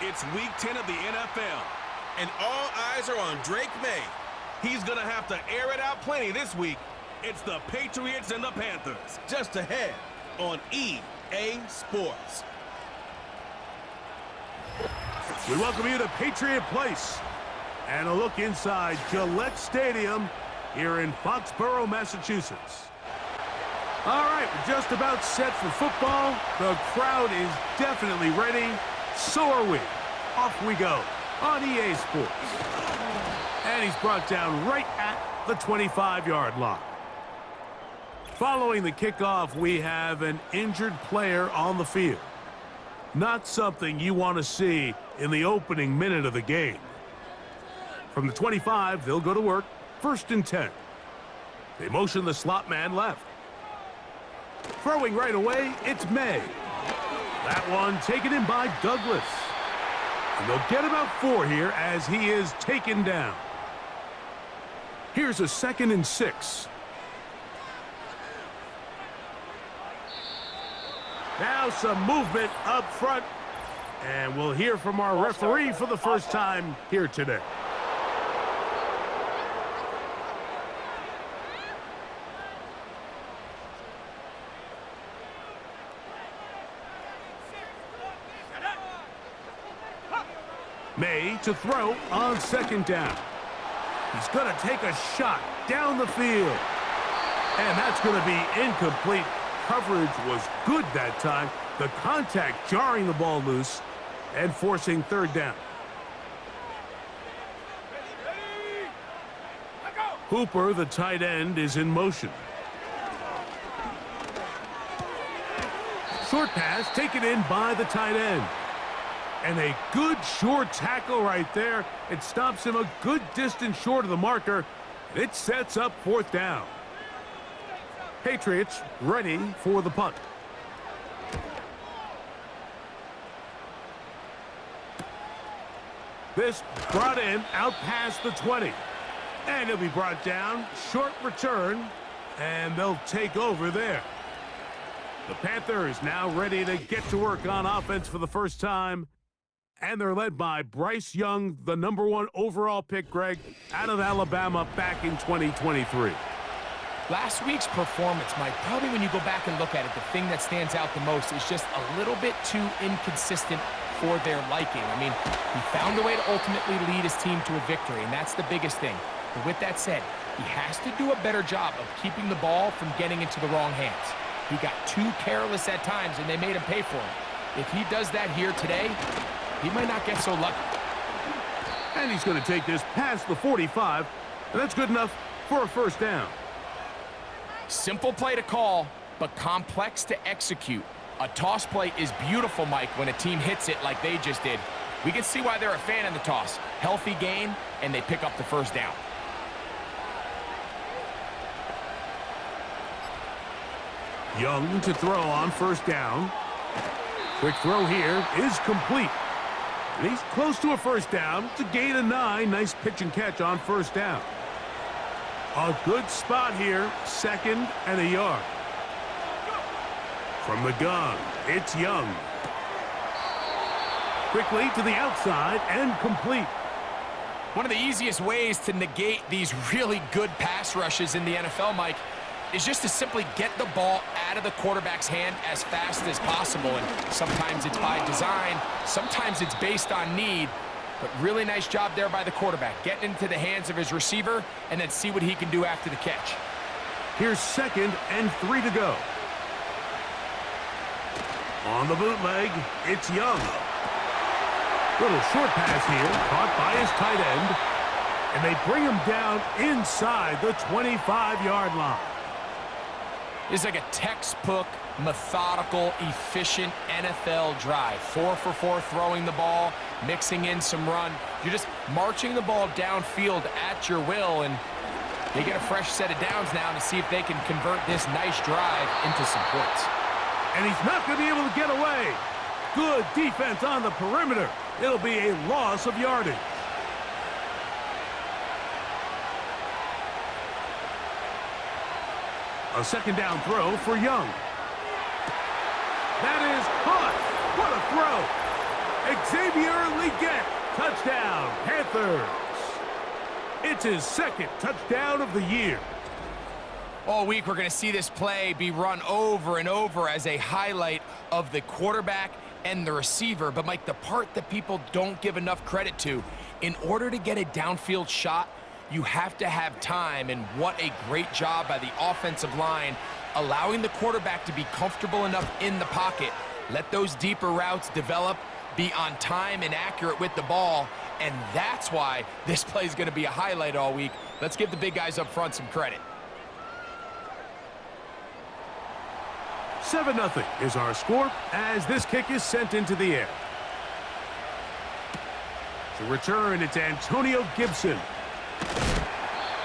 It's Week 10 of the NFL. And all eyes are on Drake May. He's going to have to air it out plenty this week. It's the Patriots and the Panthers. Just ahead on EA Sports. We welcome you to Patriot Place and a look inside Gillette Stadium here in Foxborough, Massachusetts. All right, we're just about set for football. The crowd is definitely ready. So are we. Off we go on EA Sports. And he's brought down right at the 25-yard line. Following the kickoff, we have an injured player on the field. Not something you want to see in the opening minute of the game. From the 25, they'll go to work. 1st and 10. They motion the slot man left. Throwing right away, it's May. That one taken in by Douglas. And they'll get about 4 here as he is taken down. Here's a 2nd and 6. Now some movement up front. And we'll hear from our referee for the first time here today. May to throw on 2nd down. He's going to take a shot down the field. And that's going to be incomplete. Coverage was good that time. The contact jarring the ball loose and forcing 3rd down. Hooper, the tight end, is in motion. Short pass taken in by the tight end. And a good short tackle right there. It stops him a good distance short of the marker. It sets up 4th down. Patriots ready for the punt. This brought in out past the 20. And it'll be brought down. Short return. And they'll take over there. The Panthers now ready to get to work on offense for the first time. And they're led by Bryce Young, the #1 overall pick, Greg, out of Alabama back in 2023. Last week's performance, Mike, probably when you go back and look at it, the thing that stands out the most is just a little bit too inconsistent for their liking. I mean, he found a way to ultimately lead his team to a victory, and that's the biggest thing. But with that said, he has to do a better job of keeping the ball from getting into the wrong hands. He got too careless at times, and they made him pay for it. If he does that here today, he might not get so lucky. And he's going to take this past the 45, and that's good enough for a 1st down. Simple play to call, but complex to execute. A toss play is beautiful, Mike, when a team hits it like they just did. We can see why they're a fan of the toss. Healthy gain, and they pick up the 1st down. Young to throw on 1st down. Quick throw here is complete. And he's close to a 1st down. It's a gain of 9. Nice pitch and catch on 1st down. A good spot here. 2nd and a yard. From the gun, it's Young. Quickly to the outside and complete. One of the easiest ways to negate these really good pass rushes in the NFL, Mike, is just to simply get the ball out of the quarterback's hand as fast as possible. And sometimes it's by design, sometimes it's based on need. But really nice job there by the quarterback, getting into the hands of his receiver and then see what he can do after the catch. Here's 2nd and 3 to go. On the bootleg, it's Young. Little short pass here, caught by his tight end. And they bring him down inside the 25-yard line. It's like a textbook, methodical, efficient NFL drive. 4 for 4 throwing the ball, mixing in some run. You're just marching the ball downfield at your will, and they get a fresh set of downs now to see if they can convert this nice drive into some points. And he's not going to be able to get away. Good defense on the perimeter. It'll be a loss of yardage. A 2nd down throw for Young. That is caught. What a throw. Xavier Leggett. Touchdown, Panthers. It's his second touchdown of the year. All week, we're going to see this play be run over and over as a highlight of the quarterback and the receiver. But, Mike, the part that people don't give enough credit to, in order to get a downfield shot, you have to have time. And what a great job by the offensive line, allowing the quarterback to be comfortable enough in the pocket. Let those deeper routes develop, be on time and accurate with the ball. And that's why this play is going to be a highlight all week. Let's give the big guys up front some credit. 7-0 is our score as this kick is sent into the air. To return, it's Antonio Gibson.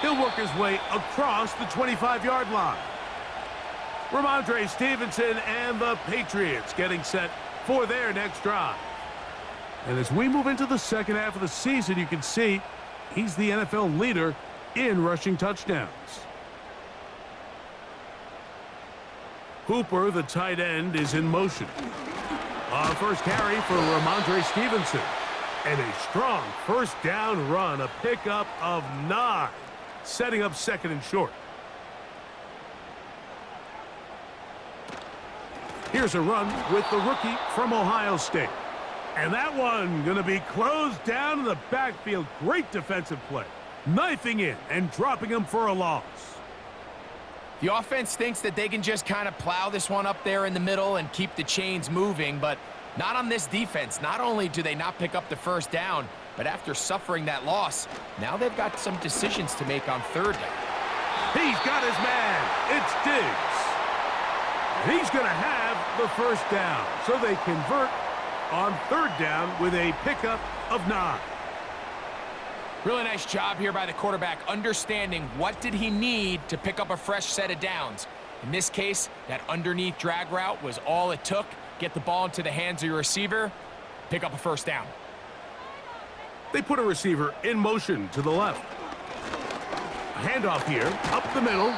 He'll work his way across the 25-yard line. Ramondre Stevenson and the Patriots getting set for their next drive. And as we move into the second half of the season, you can see he's the NFL leader in rushing touchdowns. Hooper, the tight end, is in motion. First carry for Ramondre Stevenson. And a strong first down run, a pickup of 9, setting up second and short. Here's a run with the rookie from Ohio State. And that one going to be closed down in the backfield. Great defensive play. Knifing in and dropping him for a loss. The offense thinks that they can just kind of plow this one up there in the middle and keep the chains moving, but not on this defense. Not only do they not pick up the first down, but after suffering that loss, now they've got some decisions to make on third down. He's got his man. It's Diggs. And he's going to have the first down. So they convert on third down with a pickup of 9. Really nice job here by the quarterback, understanding what did he need to pick up a fresh set of downs. In this case, that underneath drag route was all it took. Get the ball into the hands of your receiver, pick up a first down. They put a receiver in motion to the left. A handoff here, up the middle,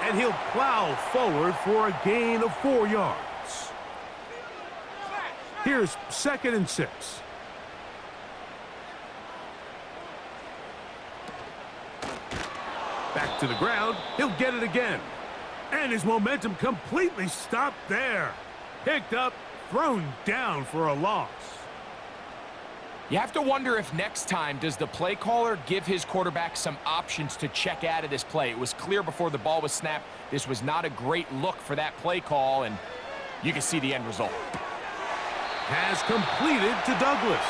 and he'll plow forward for a gain of 4 yards. Here's 2nd and 6. Back to the ground. He'll get it again. And his momentum completely stopped there. Picked up, thrown down for a loss. You have to wonder if next time does the play caller give his quarterback some options to check out of this play. It was clear before the ball was snapped this was not a great look for that play call, and you can see the end result. Has completed to Douglas.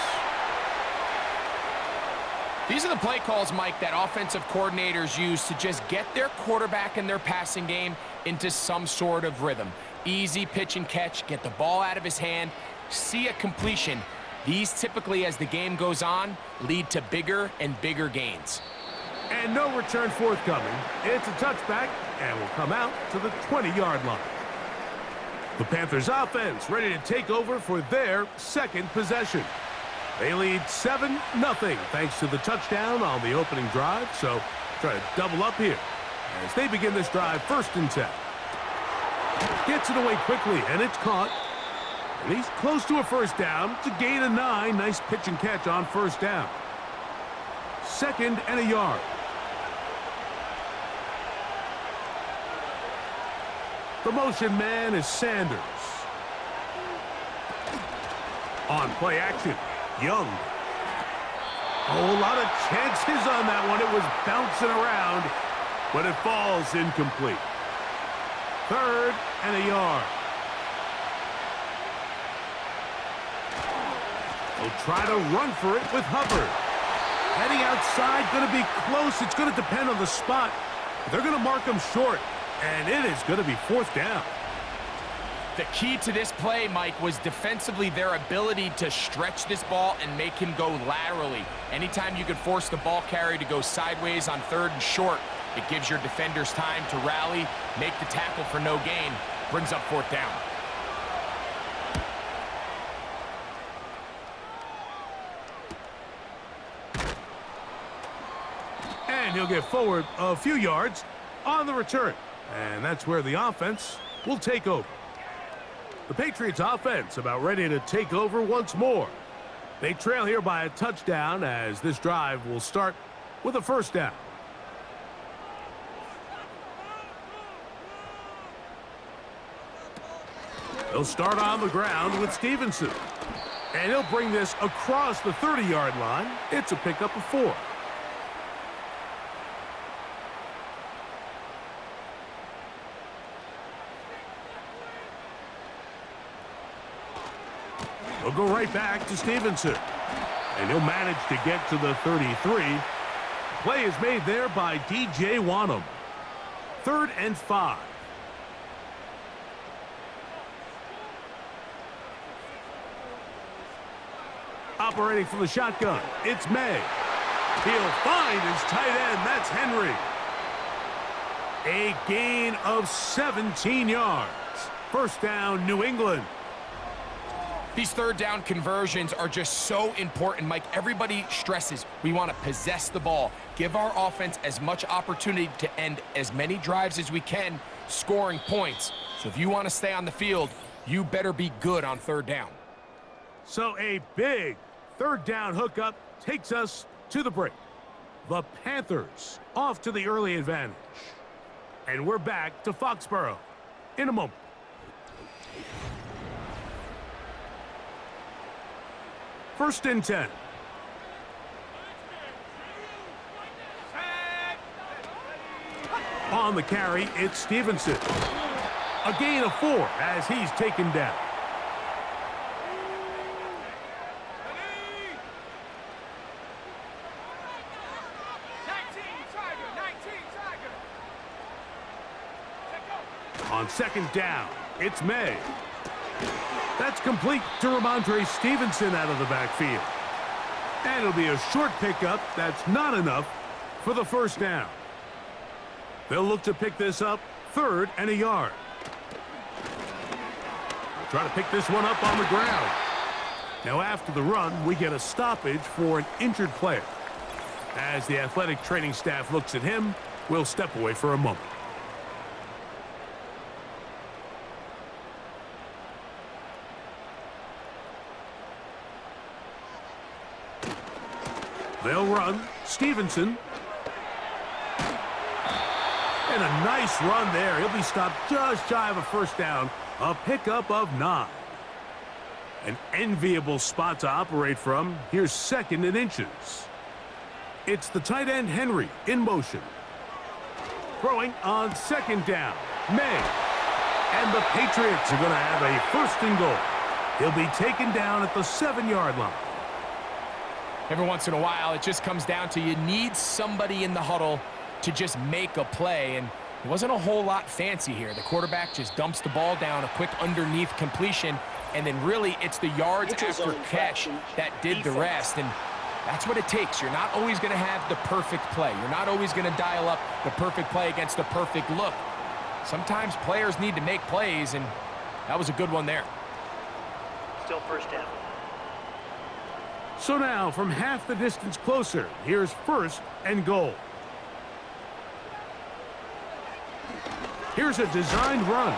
These are the play calls, Mike, that offensive coordinators use to just get their quarterback and their passing game into some sort of rhythm. Easy pitch and catch, get the ball out of his hand, see a completion. These typically, as the game goes on, lead to bigger and bigger gains. And no return forthcoming. It's a touchback and will come out to the 20-yard line. The Panthers offense ready to take over for their second possession. They lead 7-0 thanks to the touchdown on the opening drive, so try to double up here as they begin this drive 1st and 10. Gets it away quickly, and it's caught. And he's close to a first down. It's a gain of 9. Nice pitch and catch on first down. 2nd and a yard. The motion man is Sanders. On play action, Young. Oh, a lot of chances on that one. It was bouncing around, but it falls incomplete. 3rd and a yard. They'll try to run for it with Hubbard. Heading outside, going to be close. It's going to depend on the spot. They're going to mark him short, and it is going to be 4th down. The key to this play, Mike, was defensively their ability to stretch this ball and make him go laterally. Anytime you could force the ball carrier to go sideways on 3rd and short, it gives your defenders time to rally, make the tackle for no gain, brings up 4th down. And he'll get forward a few yards on the return. And that's where the offense will take over. The Patriots offense about ready to take over once more. They trail here by a touchdown as this drive will start with a first down. They'll start on the ground with Stevenson. And he'll bring this across the 30-yard line. It's a pickup of 4. They'll go right back to Stevenson. And he'll manage to get to the 33. Play is made there by DJ Wanham. 3rd and 5. Operating from the shotgun, it's May. He'll find his tight end. That's Henry. A gain of 17 yards. First down, New England. These third down conversions are just so important, Mike. Everybody stresses we want to possess the ball, give our offense as much opportunity to end as many drives as we can, scoring points. So if you want to stay on the field, you better be good on third down. So a big third down hookup takes us to the break. The Panthers off to the early advantage. And we're back to Foxborough in a moment. First and 10. On the carry, it's Stevenson. A gain of 4 as he's taken down. On second down, it's May. That's complete to Ramondre Stevenson out of the backfield. And it'll be a short pickup. That's not enough for the first down. They'll look to pick this up 3rd and a yard. Try to pick this one up on the ground. Now after the run, we get a stoppage for an injured player. As the athletic training staff looks at him, we'll step away for a moment. They'll run. Stevenson. And a nice run there. He'll be stopped just shy of a first down. A pickup of 9. An enviable spot to operate from. Here's 2nd and inches. It's the tight end Henry in motion. Throwing on 2nd down. May. And the Patriots are going to have a 1st and goal. He'll be taken down at the 7-yard line. Every once in a while, it just comes down to you need somebody in the huddle to just make a play, and it wasn't a whole lot fancy here. The quarterback just dumps the ball down, a quick underneath completion, and then really it's the yards after catch that did the rest, and that's what it takes. You're not always going to have the perfect play. You're not always going to dial up the perfect play against the perfect look. Sometimes players need to make plays, and that was a good one there. Still first down. So now, from half the distance closer, here's 1st and goal. Here's a designed run.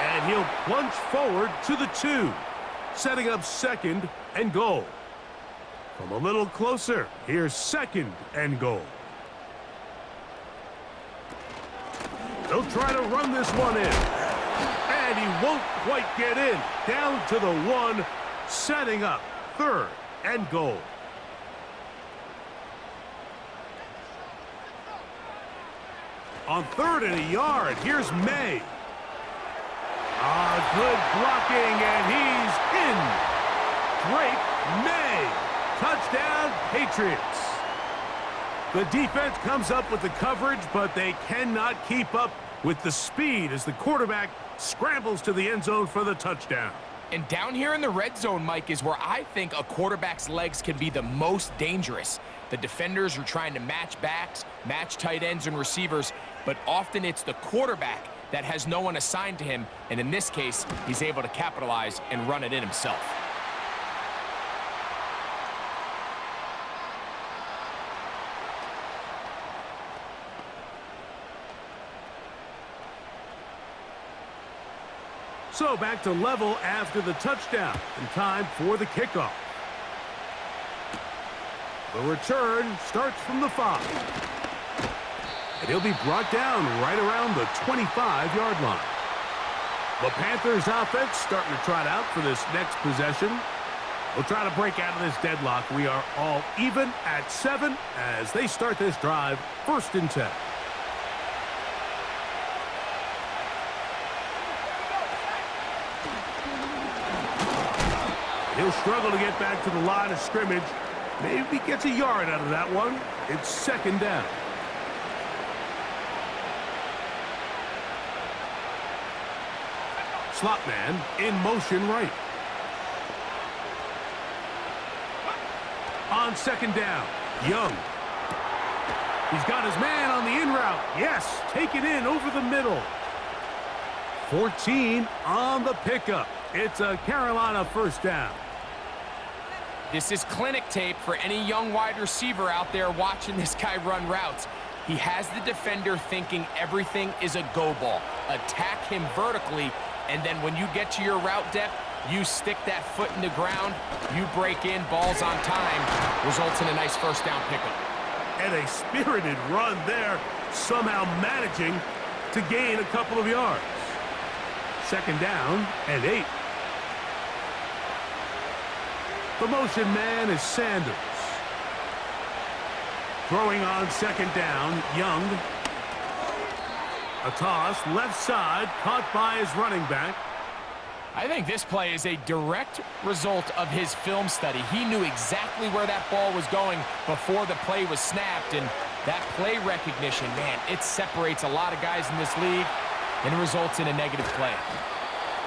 And he'll plunge forward to the 2, setting up 2nd and goal. From a little closer, here's 2nd and goal. They'll try to run this one in. And he won't quite get in. Down to the 1, setting up 3rd and goal. On 3rd and a yard, here's May. Good blocking, and he's in. Drake May. Touchdown, Patriots. The defense comes up with the coverage, but they cannot keep up with the speed as the quarterback scrambles to the end zone for the touchdown. And down here in the red zone, Mike, is where I think a quarterback's legs can be the most dangerous. The defenders are trying to match backs, match tight ends and receivers, but often it's the quarterback that has no one assigned to him, and in this case, he's able to capitalize and run it in himself. So back to level after the touchdown, and time for the kickoff. The return starts from the 5. And he'll be brought down right around the 25-yard line. The Panthers offense starting to trot out for this next possession. We'll try to break out of this deadlock. We are all even at 7 as they start this drive, 1st and 10. He'll struggle to get back to the line of scrimmage. Maybe gets a yard out of that one. It's 2nd down. Slot man in motion right. On 2nd down, Young. He's got his man on the in route. Yes, take it in over the middle. 14 on the pickup. It's a Carolina 1st down. This is clinic tape for any young wide receiver out there watching this guy run routes. He has the defender thinking everything is a go ball. Attack him vertically, and then when you get to your route depth, you stick that foot in the ground, you break in, balls on time, results in a nice 1st down pickup. And a spirited run there, somehow managing to gain a couple of yards. 2nd down and 8. The motion man is Sanders. Throwing on 2nd down, Young. A toss, left side, caught by his running back. I think this play is a direct result of his film study. He knew exactly where that ball was going before the play was snapped, and that play recognition, man, it separates a lot of guys in this league, and it results in a negative play.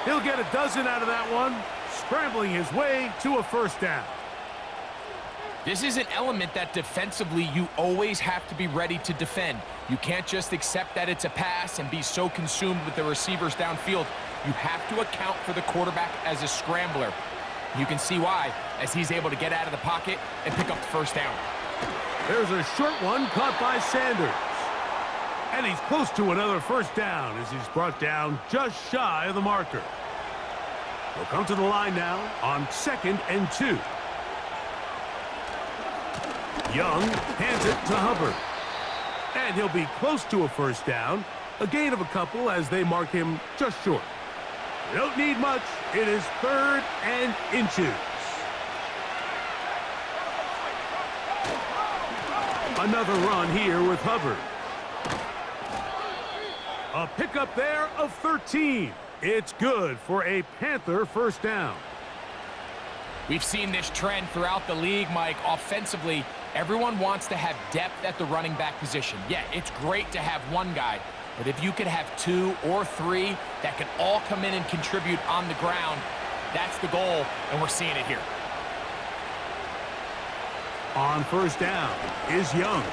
He'll get a dozen out of that one, scrambling his way to a 1st down. This is an element that defensively you always have to be ready to defend. You can't just accept that it's a pass and be so consumed with the receivers downfield. You have to account for the quarterback as a scrambler. You can see why, as he's able to get out of the pocket and pick up the 1st down. There's a short one caught by Sanders. And he's close to another 1st down as he's brought down just shy of the marker. He'll come to the line now on 2nd and 2. Young hands it to Hubbard. And he'll be close to a 1st down. A gain of a couple as they mark him just short. They don't need much. It is 3rd and inches. Another run here with Hubbard. A pickup there of 13. It's good for a Panther 1st down. We've seen this trend throughout the league, Mike. Offensively, everyone wants to have depth at the running back position. Yeah, it's great to have one guy, but if you could have 2 or 3 that can all come in and contribute on the ground, that's the goal, and we're seeing it here. On 1st down is Young.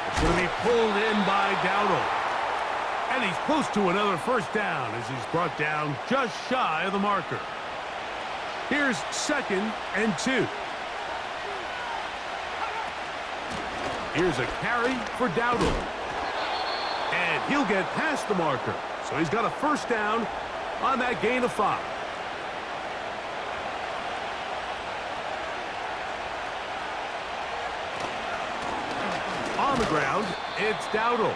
It's going to be pulled in by Dowdle. And he's close to another 1st down as he's brought down just shy of the marker. Here's 2nd and 2. Here's a carry for Dowdle. And he'll get past the marker. So he's got a 1st down on that gain of 5. On the ground, it's Dowdle.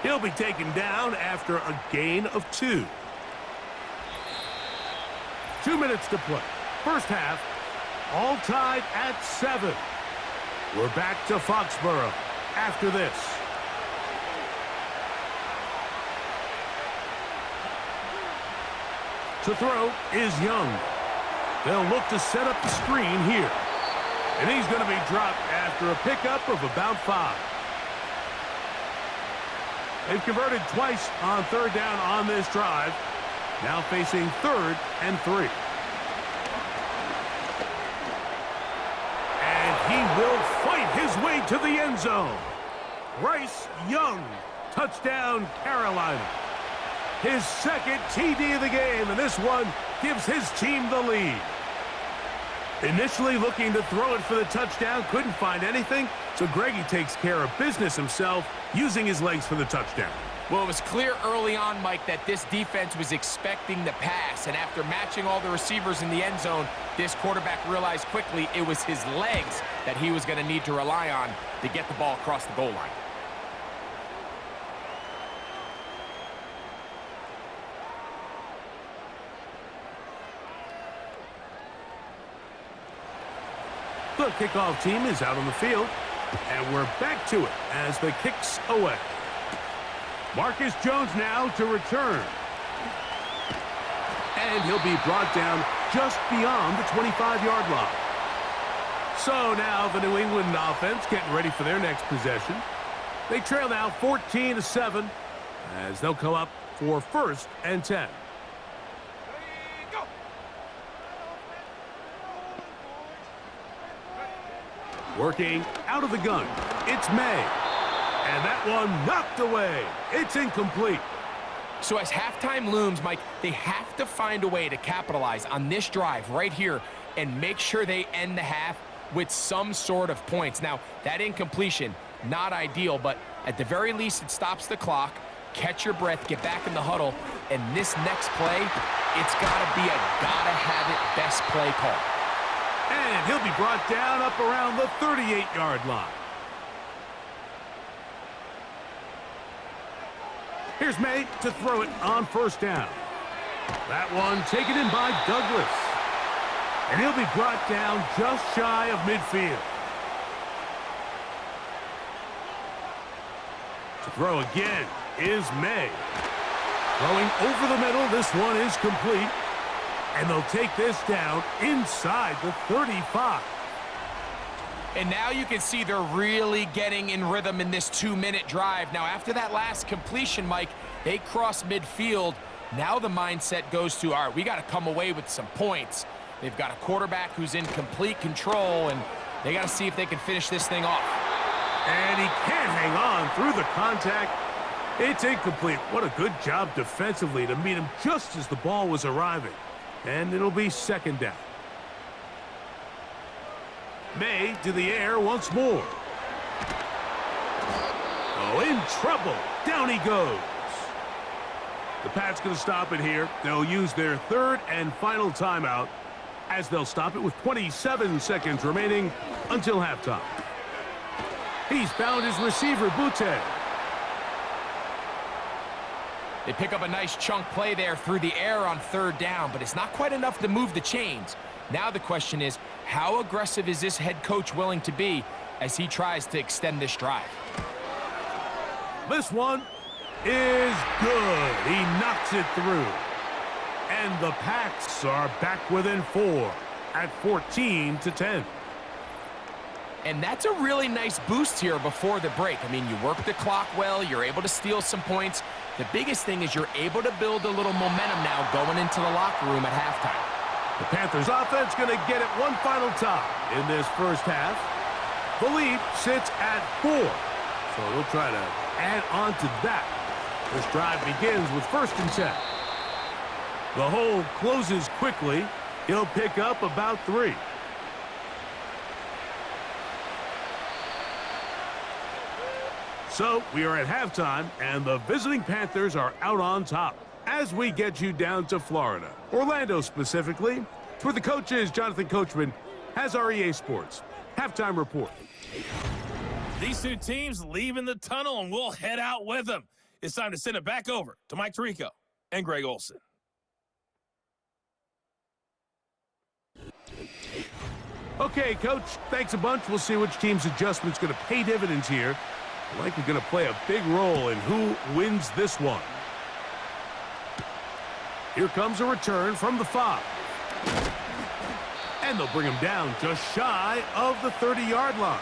He'll be taken down after a gain of 2. 2 minutes to play. 1st half, all tied at 7. We're back to Foxborough after this. To throw is Young. They'll look to set up the screen here. And he's going to be dropped after a pickup of about 5. They've converted twice on 3rd down on this drive. Now facing 3rd and 3. And he will fight his way to the end zone. Bryce Young, touchdown Carolina. His 2nd TD of the game, and this one gives his team the lead. Initially looking to throw it for the touchdown, couldn't find anything, so Greggy takes care of business himself, using his legs for the touchdown. Well, it was clear early on, Mike, that this defense was expecting the pass. And after matching all the receivers in the end zone, this quarterback realized quickly it was his legs that he was going to need to rely on to get the ball across the goal line. The kickoff team is out on the field, and we're back to it as the kick's away. Marcus Jones now to return. And he'll be brought down just beyond the 25-yard line. So now the New England offense getting ready for their next possession. They trail now 14-7 as they'll come up for 1st and 10. Working out of the gun, it's May. And that one knocked away. It's incomplete. So as halftime looms, Mike, they have to find a way to capitalize on this drive right here and make sure they end the half with some sort of points. Now, that incompletion, not ideal, but at the very least, it stops the clock. Catch your breath, get back in the huddle, and this next play, it's got to be a gotta-have-it best play call. And he'll be brought down up around the 38-yard line. Here's May to throw it on 1st down. That one taken in by Douglas. And he'll be brought down just shy of midfield. To throw again is May. Throwing over the middle, this one is complete. And they'll take this down inside the 35. And now you can see they're really getting in rhythm in this 2-minute drive. Now, after that last completion, Mike, they cross midfield. Now the mindset goes to, all right, we got to come away with some points. They've got a quarterback who's in complete control, and they got to see if they can finish this thing off. And he can't hang on through the contact. It's incomplete. What a good job defensively to meet him just as the ball was arriving. And it'll be 2nd down. May to the air once more. Oh, in trouble. Down he goes. The Pats going to stop it here. They'll use their 3rd and final timeout as they'll stop it with 27 seconds remaining until halftime. He's found his receiver, Butte. They pick up a nice chunk play there through the air on 3rd down, but it's not quite enough to move the chains. Now the question is, how aggressive is this head coach willing to be as he tries to extend this drive? This one is good. He knocks it through. And the Pats are back within 4 at 14-10. And that's a really nice boost here before the break. I mean, you work the clock well, you're able to steal some points. The biggest thing is you're able to build a little momentum now going into the locker room at halftime. The Panthers offense going to get it one final time in this 1st half. The lead sits at 4, so they'll try to add on to that. This drive begins with 1st and 10. The hole closes quickly. He'll pick up about 3. So we are at halftime, and the visiting Panthers are out on top as we get you down to Florida, Orlando specifically, where the coach is Jonathan Coachman has our EA Sports halftime report. These two teams leaving the tunnel, and we'll head out with them. It's time to send it back over to Mike Tirico and Greg Olsen. Okay, Coach, thanks a bunch. We'll see which team's adjustment's going to pay dividends here. Likely going to play a big role in who wins this one. Here comes a return from the 5. And they'll bring him down just shy of the 30-yard line.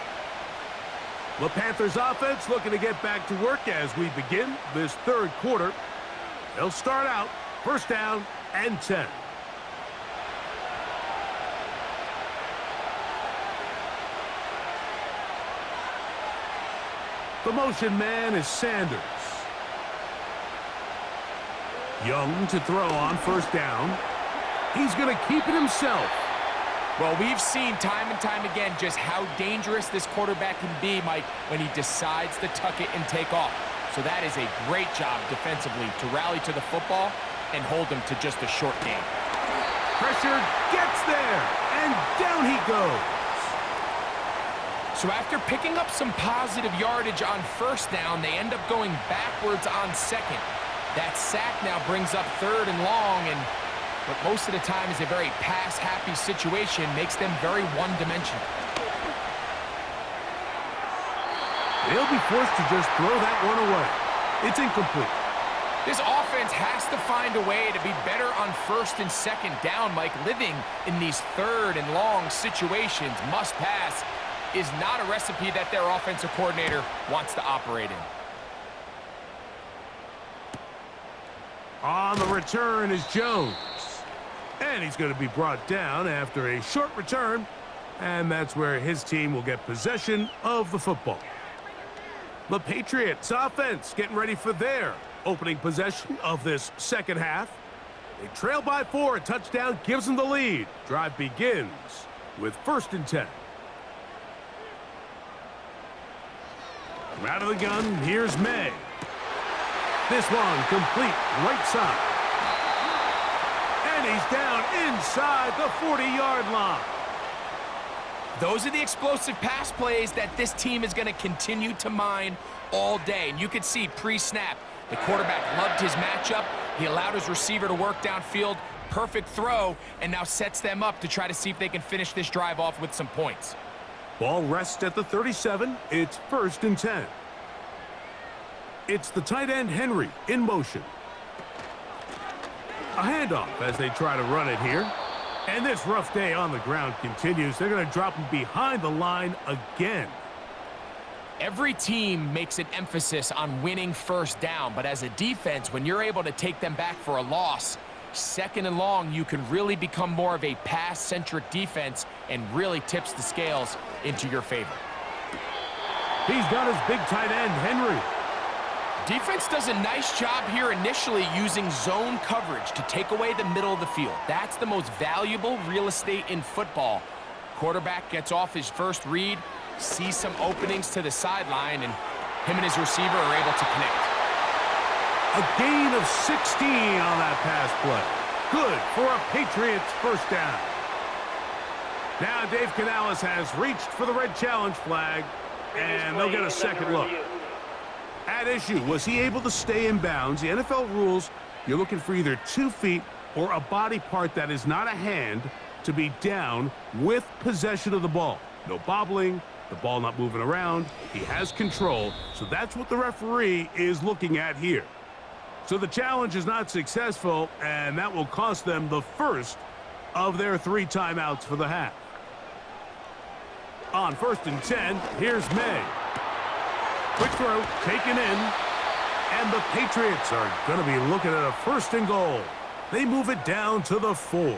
The Panthers offense looking to get back to work as we begin this 3rd quarter. They'll start out 1st down and 10. The motion man is Sanders. Young to throw on 1st down. He's going to keep it himself. Well, we've seen time and time again just how dangerous this quarterback can be, Mike, when he decides to tuck it and take off. So that is a great job defensively to rally to the football and hold them to just a short game. Pressure gets there, and down he goes. So after picking up some positive yardage on first down, they end up going backwards on second. That sack now brings up third and long, and what most of the time is a very pass-happy situation makes them very one-dimensional. They'll be forced to just throw that one away. It's incomplete. This offense has to find a way to be better on first and second down, Mike. Living in these third and long situations, must pass, is not a recipe that their offensive coordinator wants to operate in. On the return is Jones. And he's going to be brought down after a short return. And that's where his team will get possession of the football. The Patriots offense getting ready for their opening possession of this second half. They trail by 4. A touchdown gives them the lead. Drive begins with 1st and 10. From out of the gun, here's May. This one complete right side. And he's down inside the 40-yard line. Those are the explosive pass plays that this team is going to continue to mine all day. And you can see pre-snap, the quarterback loved his matchup. He allowed his receiver to work downfield. Perfect throw, and now sets them up to try to see if they can finish this drive off with some points. Ball rests at the 37. It's 1st and 10. It's the tight end Henry in motion. A handoff as they try to run it here. And this rough day on the ground continues. They're going to drop him behind the line again. Every team makes an emphasis on winning first down, but as a defense, when you're able to take them back for a loss, second and long, you can really become more of a pass-centric defense and really tips the scales into your favor. He's got his big tight end, Henry. Defense does a nice job here initially using zone coverage to take away the middle of the field. That's the most valuable real estate in football. Quarterback gets off his first read, sees some openings to the sideline, and him and his receiver are able to connect. A gain of 16 on that pass play. Good for a Patriots first down. Now Dave Canales has reached for the red challenge flag, and they'll get a second look. At issue, was he able to stay in bounds? The NFL rules, you're looking for either 2 feet or a body part that is not a hand to be down with possession of the ball. No bobbling, the ball not moving around. He has control, so that's what the referee is looking at here. So the challenge is not successful, and that will cost them the first of their 3 timeouts for the half. On 1st and 10, here's May. Quick throw, taken in, and the Patriots are going to be looking at a 1st and goal. They move it down to the 4.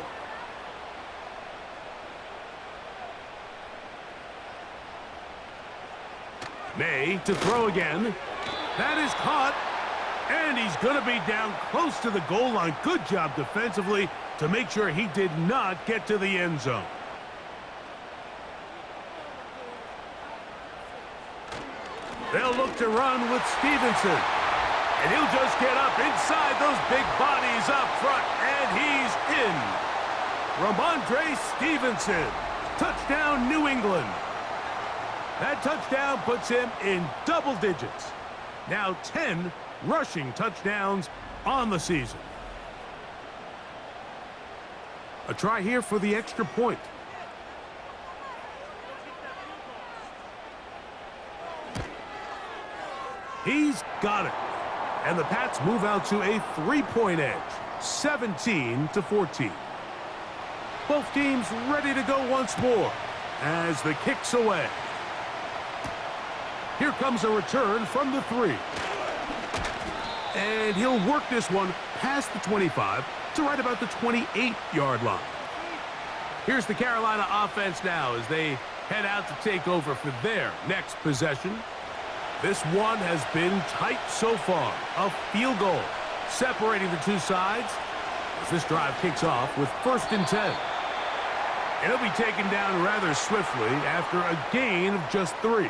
May to throw again. That is caught, and he's going to be down close to the goal line. Good job defensively to make sure he did not get to the end zone. They'll look to run with Stevenson. And he'll just get up inside those big bodies up front. And he's in. Ramondre Stevenson. Touchdown, New England. That touchdown puts him in double digits. Now 10 rushing touchdowns on the season. A try here for the extra point. He's got it. And the Pats move out to a 3-point edge, 17-14. Both teams ready to go once more as the kick's away. Here comes a return from the 3. And he'll work this one past the 25 to right about the 28-yard line. Here's the Carolina offense now as they head out to take over for their next possession. This one has been tight so far. A field goal separating the two sides as this drive kicks off with 1st and 10. It'll be taken down rather swiftly after a gain of just 3.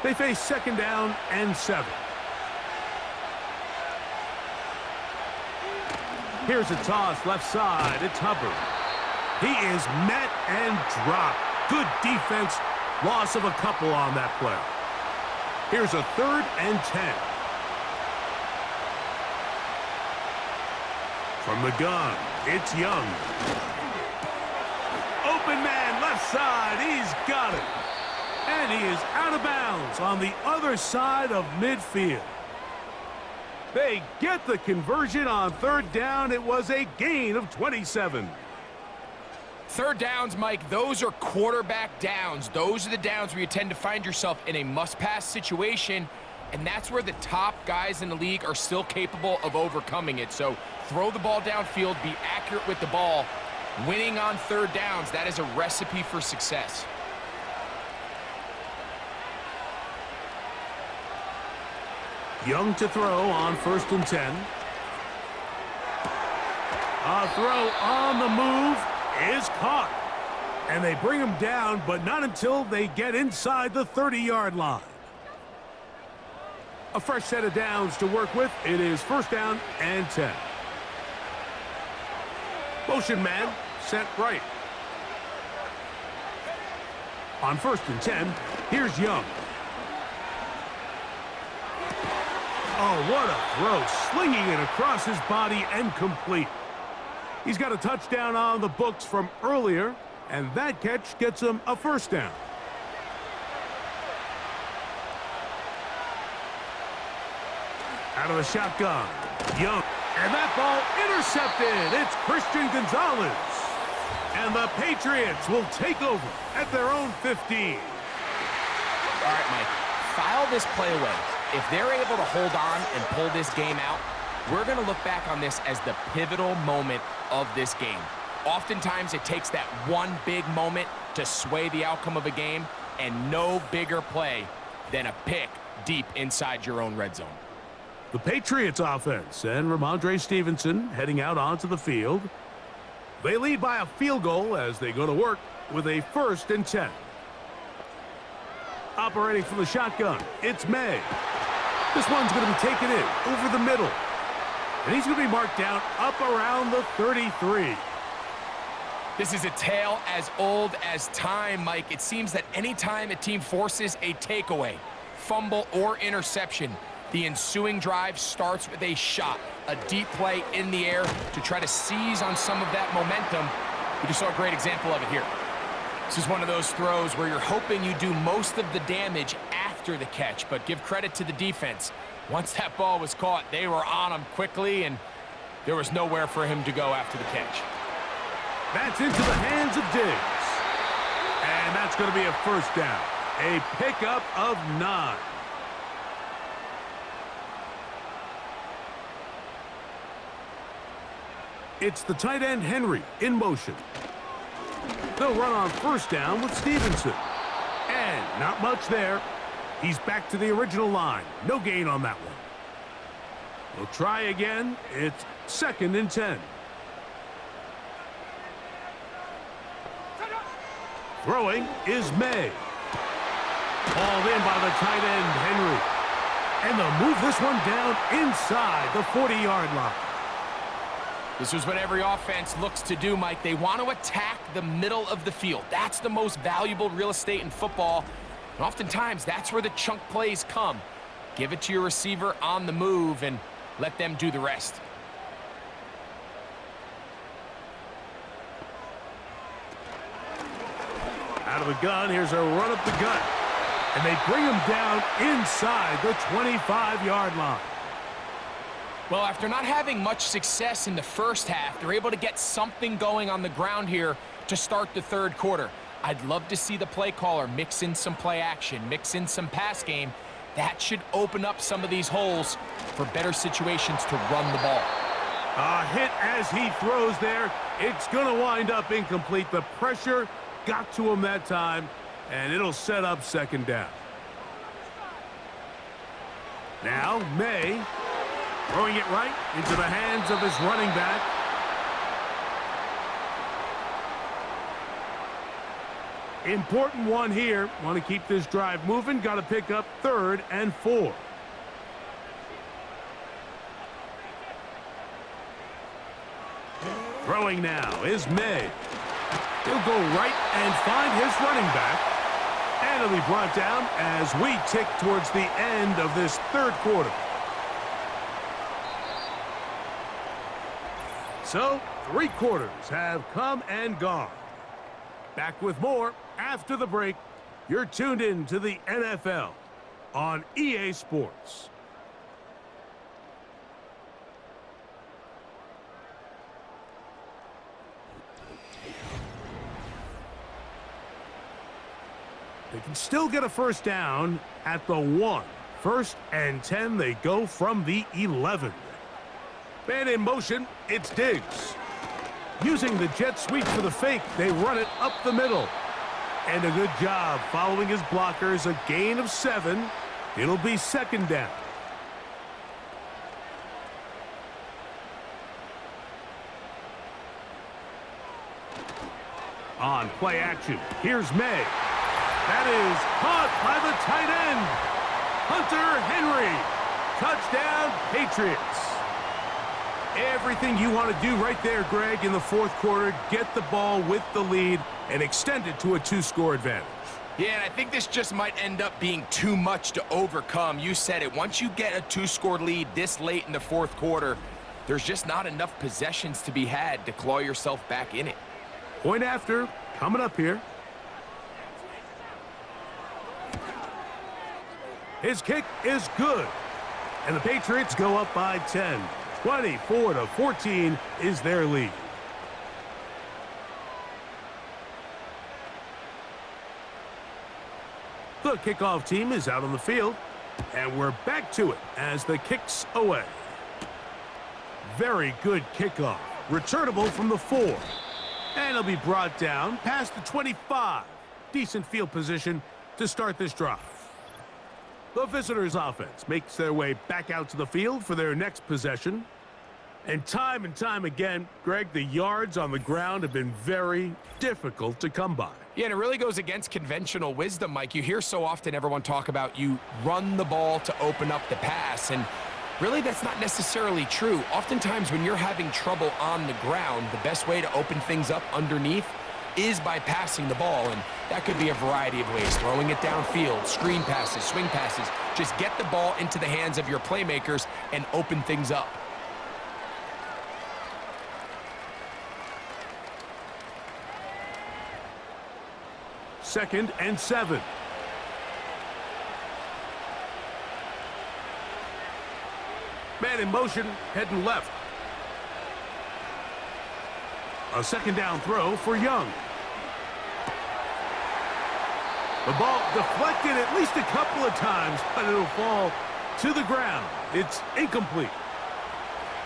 They face 2nd down and 7. Here's a toss left side. It's Hubbard. He is met and dropped. Good defense. Loss of a couple on that play. Here's a 3rd and 10. From the gun, it's Young. Open man, left side. He's got it. And he is out of bounds on the other side of midfield. They get the conversion on 3rd down. It was a gain of 27. 3rd downs, Mike, those are quarterback downs. Those are the downs where you tend to find yourself in a must-pass situation, and that's where the top guys in the league are still capable of overcoming it. So throw the ball downfield, be accurate with the ball. Winning on 3rd downs, that is a recipe for success. Young to throw on 1st and 10. A throw on the move is caught. And they bring him down, but not until they get inside the 30-yard line. A fresh set of downs to work with. It is 1st down and 10. Motion man set right. On 1st and 10, here's Young. Oh, what a throw. Slinging it across his body and complete. He's got a touchdown on the books from earlier, and that catch gets him a 1st down. Out of the shotgun, Young. And that ball intercepted. It's Christian Gonzalez. And the Patriots will take over at their own 15. All right, Mike, file this play away. If they're able to hold on and pull this game out, we're going to look back on this as the pivotal moment of this game. Oftentimes, it takes that one big moment to sway the outcome of a game, and no bigger play than a pick deep inside your own red zone. The Patriots offense and Ramondre Stevenson heading out onto the field. They lead by a field goal as they go to work with a 1st and 10. Operating from the shotgun, it's May. This one's going to be taken in over the middle. And he's going to be marked down up around the 33. This is a tale as old as time, Mike. It seems that anytime a team forces a takeaway, fumble, or interception, the ensuing drive starts with a shot, a deep play in the air to try to seize on some of that momentum. We just saw a great example of it here. This is one of those throws where you're hoping you do most of the damage after the catch, but give credit to the defense. Once that ball was caught, they were on him quickly, and there was nowhere for him to go after the catch. That's into the hands of Diggs. And that's going to be a 1st down. A pickup of 9. It's the tight end Henry in motion. They'll run on 1st down with Stevenson. And not much there. He's back to the original line. No gain on that one. They'll try again. It's 2nd and 10. Throwing is May. Hauled in by the tight end Henry. And they'll move this one down inside the 40-yard line. This is what every offense looks to do, Mike. They want to attack the middle of the field. That's the most valuable real estate in football. And oftentimes, that's where the chunk plays come. Give it to your receiver on the move and let them do the rest. Out of the gun, here's a run up the gut. And they bring him down inside the 25-yard line. Well, after not having much success in the first half, they're able to get something going on the ground here to start the 3rd quarter. I'd love to see the play caller mix in some play action, mix in some pass game. That should open up some of these holes for better situations to run the ball. A hit as he throws there. It's going to wind up incomplete. The pressure got to him that time, and it'll set up 2nd down. Now, May throwing it right into the hands of his running back. Important one here. Want to keep this drive moving. Got to pick up 3rd and 4. Throwing now is May. He'll go right and find his running back. And he'll be brought down as we tick towards the end of this third quarter. So, 3 quarters have come and gone. Back with more after the break. You're tuned in to the NFL on EA Sports. They can still get a first down at the 1. 1st and 10, they go from the 11. Man in motion, it's Diggs. Using the jet sweep for the fake, they run it up the middle. And a good job following his blockers, a gain of 7. It'll be 2nd down. On play action, here's May. That is caught by the tight end, Hunter Henry. Touchdown, Patriots. Everything you want to do right there, Greg, in the 4th quarter. Get the ball with the lead and extend it to a 2-score advantage. Yeah, and I think this just might end up being too much to overcome. You said it. Once you get a 2-score lead this late in the 4th quarter, there's just not enough possessions to be had to claw yourself back in it. Point after, coming up here. His kick is good. And the Patriots go up by 10. 24-14 is their lead. The kickoff team is out on the field. And we're back to it as the kick's away. Very good kickoff. Returnable from the 4. And it'll be brought down past the 25. Decent field position to start this drive. The visitors' offense makes their way back out to the field for their next possession. And time again, Greg, the yards on the ground have been very difficult to come by. Yeah, and it really goes against conventional wisdom, Mike. You hear so often everyone talk about you run the ball to open up the pass, and really that's not necessarily true. Oftentimes when you're having trouble on the ground, the best way to open things up underneath is by passing the ball, and that could be a variety of ways. Throwing it downfield, screen passes, swing passes. Just get the ball into the hands of your playmakers and open things up. Second and 7. Man in motion, heading left. A 2nd down throw for Young. The ball deflected at least a couple of times, but it'll fall to the ground. It's incomplete.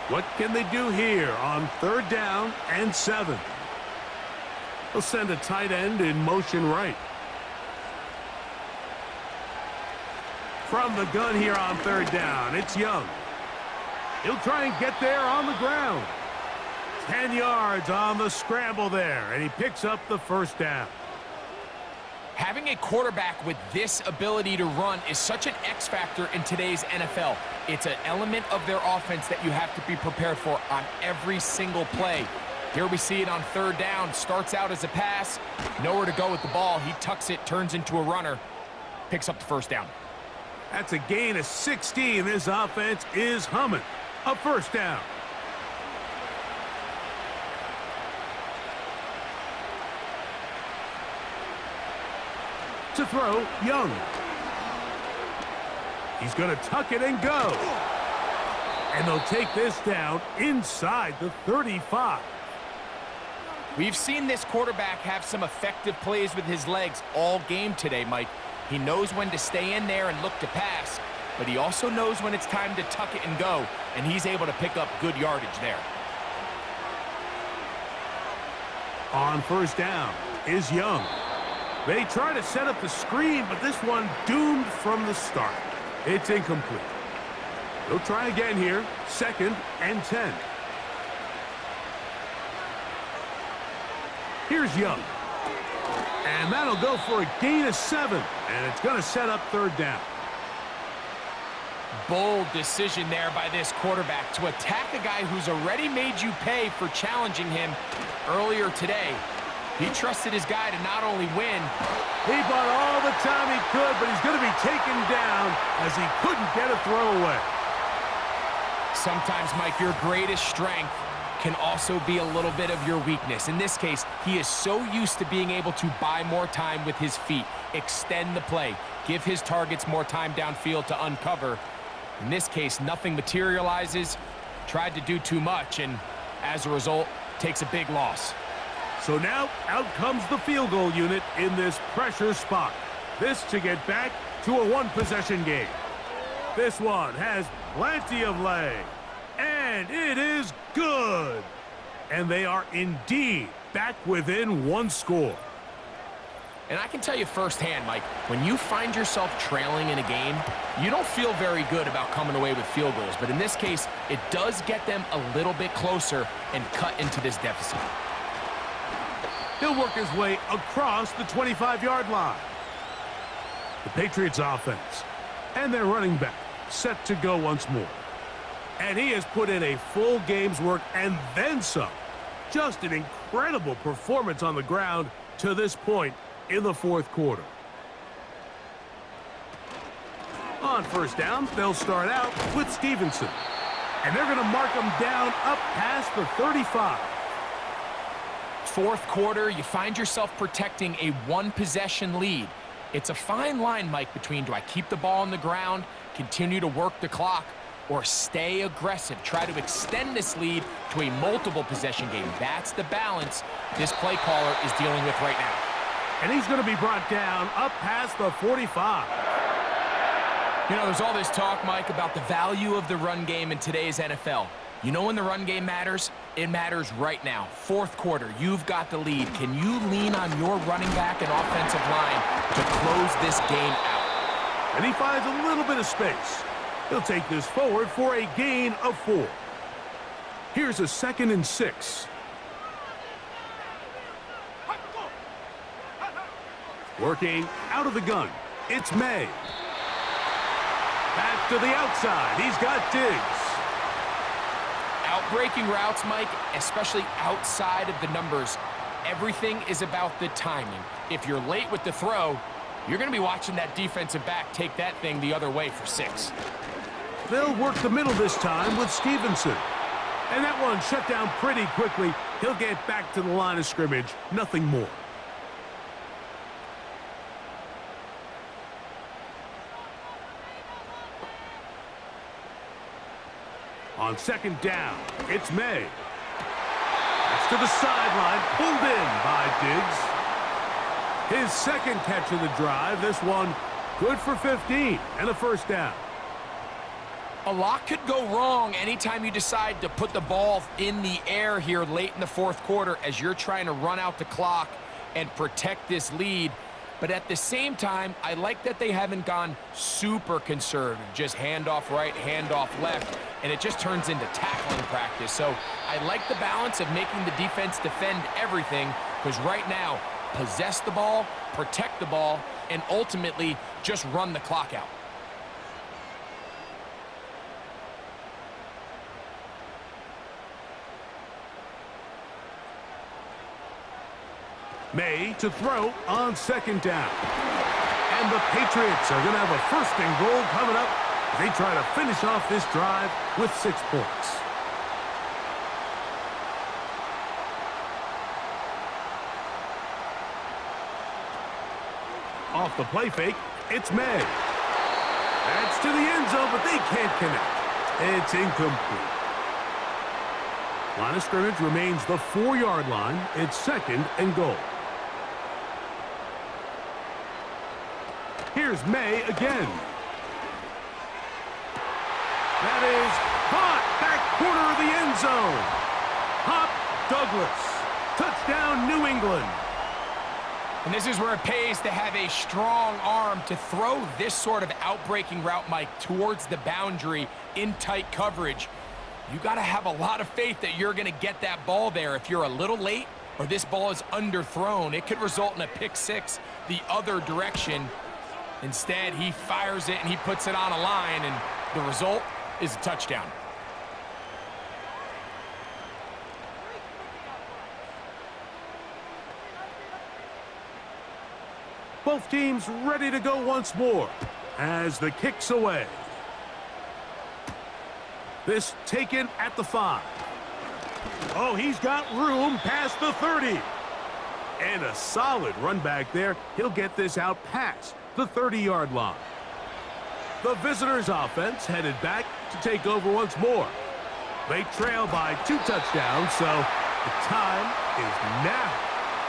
What can they do here on 3rd down and 7? They'll send a tight end in motion right. From the gun here on 3rd down, it's Young. He'll try and get there on the ground. 10 yards on the scramble there, and he picks up the 1st down. Having a quarterback with this ability to run is such an X factor in today's NFL. It's an element of their offense that you have to be prepared for on every single play. Here we see it on 3rd down. Starts out as a pass. Nowhere to go with the ball. He tucks it, turns into a runner. Picks up the 1st down. That's a gain of 16. This offense is humming. A 1st down. To throw, Young. He's going to tuck it and go. And they'll take this down inside the 35. We've seen this quarterback have some effective plays with his legs all game today, Mike. He knows when to stay in there and look to pass, but he also knows when it's time to tuck it and go, and he's able to pick up good yardage there. On 1st down is Young. They try to set up the screen, but this one doomed from the start. It's incomplete. They'll try again here, 2nd and 10. Here's Young. And that'll go for a gain of 7, and it's going to set up 3rd down. Bold decision there by this quarterback to attack a guy who's already made you pay for challenging him earlier today. He trusted his guy to not only win. He bought all the time he could, but he's going to be taken down as he couldn't get a throwaway. Sometimes, Mike, your greatest strength can also be a little bit of your weakness. In this case, he is so used to being able to buy more time with his feet, extend the play, give his targets more time downfield to uncover. In this case, nothing materializes, tried to do too much, and as a result, takes a big loss. So now, out comes the field goal unit in this pressure spot. This to get back to a one-possession game. This one has plenty of leg, and it is good. And they are indeed back within one score. And I can tell you firsthand, Mike, when you find yourself trailing in a game, you don't feel very good about coming away with field goals. But in this case, it does get them a little bit closer and cut into this deficit. He'll work his way across the 25-yard line. The Patriots offense and their running back set to go once more. And he has put in a full game's work and then some. Just an incredible performance on the ground to this point in the fourth quarter. On first down, they'll start out with Stevenson. And they're going to mark him down up past the 35. Fourth quarter, you find yourself protecting a one-possession lead. It's a fine line, Mike, between do I keep the ball on the ground, continue to work the clock, or stay aggressive, try to extend this lead to a multiple possession game. That's the balance this play caller is dealing with right now. And he's going to be brought down up past the 45. You know, there's all this talk, Mike, about the value of the run game in today's NFL. You know when the run game matters? It matters right now. Fourth quarter, you've got the lead. Can you lean on your running back and offensive line to close this game out? And he finds a little bit of space. He'll take this forward for a gain of 4. Here's a 2nd and 6. Working out of the gun, it's May. Back to the outside, he's got Diggs. Outbreaking routes, Mike, especially outside of the numbers, everything is about the timing. If you're late with the throw, you're going to be watching that defensive back take that thing the other way for 6. They'll work the middle this time with Stevenson. And that one shut down pretty quickly. He'll get back to the line of scrimmage, nothing more. On second down, it's May. It's to the sideline, pulled in by Diggs. His second catch of the drive, this one good for 15 and a first down. A lot could go wrong anytime you decide to put the ball in the air here late in the fourth quarter as you're trying to run out the clock and protect this lead. But at the same time, I like that they haven't gone super conservative, just handoff right, handoff left, and it just turns into tackling practice. So I like the balance of making the defense defend everything, because right now, possess the ball, protect the ball, and ultimately just run the clock out. May to throw on second down. And the Patriots are going to have a 1st and goal coming up. They try to finish off this drive with 6 points. Off the play fake, it's May. That's to the end zone, but they can't connect. It's incomplete. Line of scrimmage remains the 4-yard line. It's 2nd and goal. Here's May again. That is caught back corner of the end zone. Hop Douglas. Touchdown, New England. And this is where it pays to have a strong arm to throw this sort of outbreaking route, Mike, towards the boundary in tight coverage. You got to have a lot of faith that you're going to get that ball there. If you're a little late or this ball is underthrown, it could result in a pick 6 the other direction. Instead, he fires it and he puts it on a line, and The result is a touchdown. Both teams ready to go once more as the kick's away. This taken at the 5. Oh, he's got room past the 30. And a solid run back there. He'll get this out past the 30-yard line. The visitors' offense headed back to take over once more. They trail by 2 touchdowns, so the time is now.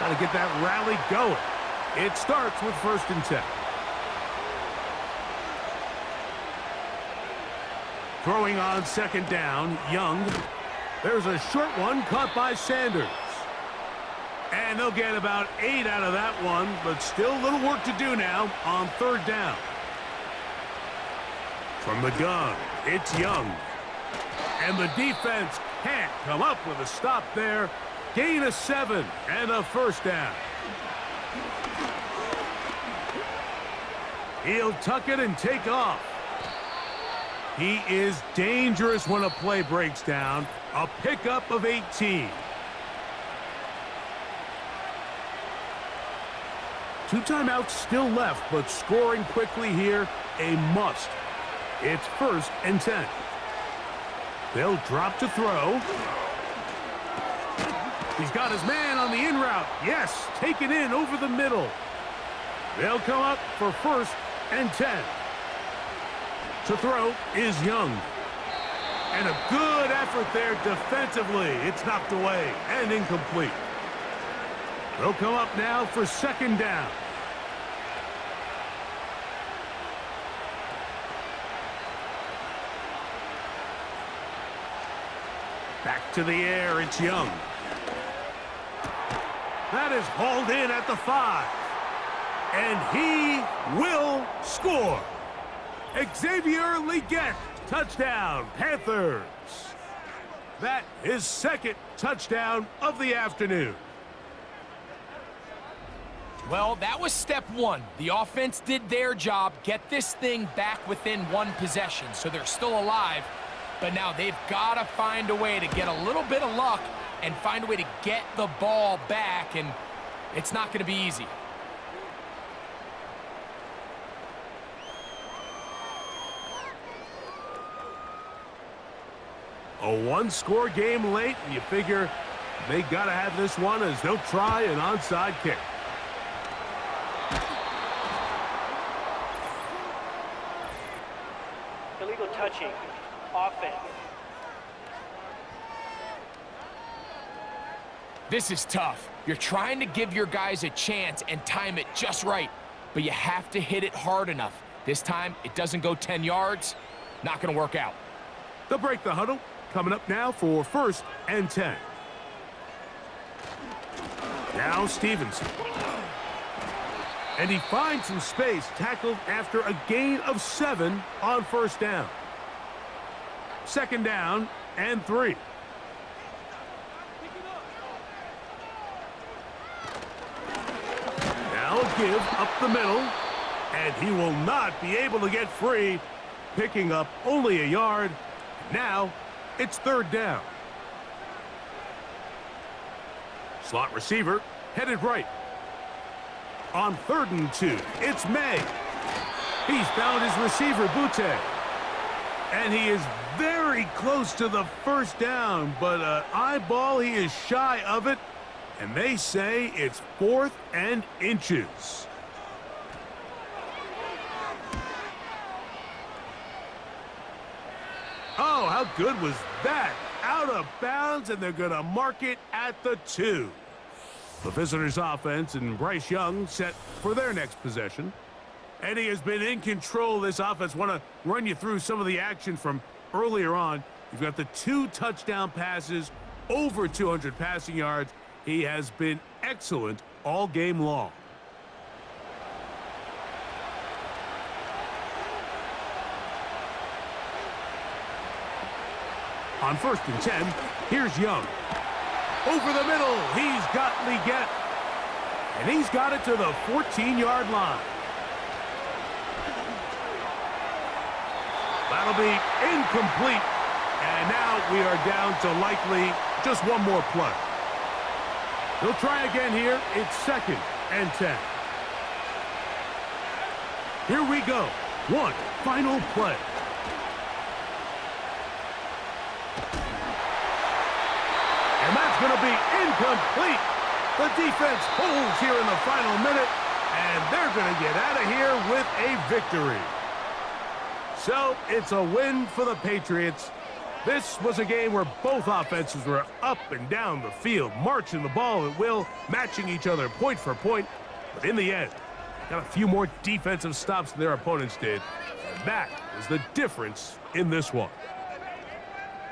Got to get that rally going. It starts with 1st and 10. Throwing on 2nd down, Young. There's a short one caught by Sanders. And they'll get about 8 out of that one, but still a little work to do now on 3rd down. From the gun, it's Young. And the defense can't come up with a stop there. Gain of 7 and a 1st down. He'll tuck it and take off. He is dangerous when a play breaks down. A pickup of 18. 2 timeouts still left, but scoring quickly here, a must. It's 1st and 10. They'll drop to throw. He's got his man on the in route. Yes, taken in over the middle. They'll come up for 1st and 10. To throw is Young. And a good effort there defensively. It's knocked away and incomplete. They'll come up now for 2nd down. Back to the air, it's Young. That is hauled in at the 5. And he will score. Xavier Legette, touchdown, Panthers. That is 2nd touchdown of the afternoon. Well, that was step 1. The offense did their job, get this thing back within 1 possession, so they're still alive. But now they've got to find a way to get a little bit of luck and find a way to get the ball back, and it's not going to be easy. A 1-score game late, and you figure they got to have this one as they'll try an onside kick. Illegal touching. Offense. This is tough. You're trying to give your guys a chance and time it just right, but you have to hit it hard enough. This time, it doesn't go 10 yards. Not going to work out. They'll break the huddle. Coming up now for 1st and 10. Now Stevenson. And he finds some space, tackled after a gain of 7 on 1st down. 2nd down and 3. Now a give up the middle, and he will not be able to get free, picking up only a yard. Now it's 3rd down. Slot receiver headed right. On 3rd and 2, it's May. He's found his receiver, Butte. And he is very close to the 1st down, but eyeball, he is shy of it. And they say it's 4th and inches. Oh, how good was that? Out of bounds, and they're going to mark it at the 2. The visitors' offense and Bryce Young set for their next possession. And he has been in control of this offense. Want to run you through some of the action from earlier on. You've got the 2 touchdown passes, over 200 passing yards. He has been excellent all game long. On 1st and 10, here's Young. Over the middle, he's got Legette. And he's got it to the 14-yard line. That'll be incomplete. And now we are down to likely just one more play. He'll try again here. It's 2nd and 10. Here we go. One final play. And that's going to be incomplete. The defense holds here in the final minute, and they're going to get out of here with a victory. So it's a win for the Patriots. This was a game where both offenses were up and down the field, marching the ball at will, matching each other point for point. But in the end, got a few more defensive stops than their opponents did. And that is the difference in this one.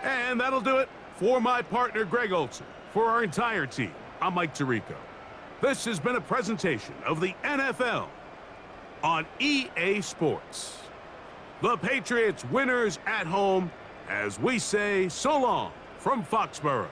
And that'll do it for my partner, Greg Olson. For our entire team, I'm Mike Tirico. This has been a presentation of the NFL on EA Sports. The Patriots winners at home, as we say so long from Foxborough.